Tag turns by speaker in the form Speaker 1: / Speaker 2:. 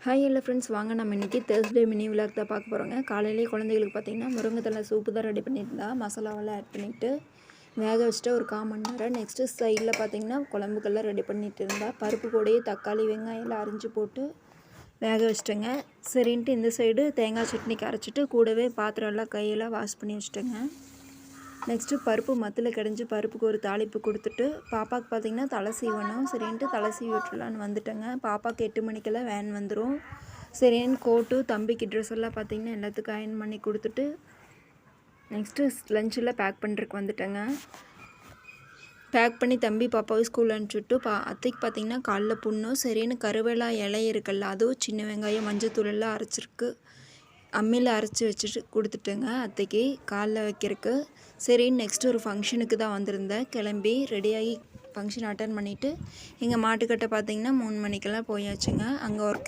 Speaker 1: Hi hello friends, வாங்க நம்ம இன்றைக்கி தேர்ஸ்டே மினி விலாக் தான் பார்க்க போகிறோங்க. காலையிலேயே குழந்தைகளுக்கு பார்த்திங்கன்னா முருங்கைத்தலை சூப்பு தான் ரெடி பண்ணியிருந்தா. மசாலாவெல்லாம் ஆட் பண்ணிவிட்டு வேக வச்சுட்டு ஒரு 1/4 மணி நேரம். நெக்ஸ்ட்டு சைடில் பார்த்திங்கன்னா குழம்புக்கெல்லாம் ரெடி பண்ணிட்டு இருந்தா. பருப்பு கூடயே தக்காளி வெங்காயம் எல்லாம் அரிஞ்சு போட்டு வேக வச்சுட்டேங்க. சரின்ட்டு இந்த சைடு தேங்காய் சட்னிக்கு அரைச்சிட்டு கூடவே பாத்திரம் எல்லாம் கையெல்லாம் வாஷ் பண்ணி வச்சுட்டேங்க. நெக்ஸ்ட்டு பருப்பு மத்தில் கடைஞ்சி பருப்புக்கு ஒரு தாளிப்பு கொடுத்துட்டு பாப்பாவுக்கு பார்த்திங்கன்னா தலை சீவணும். சரின்ட்டு தலை சீவி விட்டுலான்னு வந்துட்டேங்க. பாப்பாவுக்கு 8 மணிக்கெல்லாம் வேன் வந்துடும். சரின்னு கோட்டு தம்பிக்கு ட்ரெஸ் எல்லாம் பார்த்திங்கன்னா எல்லாத்துக்கும் அயன் பண்ணி கொடுத்துட்டு நெக்ஸ்ட்டு லஞ்செல்லாம் பேக் பண்ணுறதுக்கு வந்துட்டேங்க. பேக் பண்ணி தம்பி பாப்பாவை ஸ்கூல் அனுப்பிச்சுட்டு அத்தைக்கு பார்த்திங்கன்னா காலைல புண்ணும். சரின்னு கருவேலா இலை இருக்குல்ல, அதுவும் சின்ன வெங்காயம் மஞ்சத்தூள் எல்லாம் அரைச்சிருக்கு அம்மியில் அரைச்சி வச்சுட்டு கொடுத்துட்டேங்க அத்தைக்கு காலைல வைக்கிறதுக்கு. சரின்னு நெக்ஸ்ட்டு ஒரு ஃபங்க்ஷனுக்கு தான் வந்திருந்தேன். கிளம்பி ரெடியாகி ஃபங்க்ஷன் அட்டன் பண்ணிவிட்டு எங்கள் மாட்டுக்கட்டை பார்த்திங்கன்னா 3 மணிக்கெல்லாம் போயாச்சுங்க. அங்கே ஒர்க்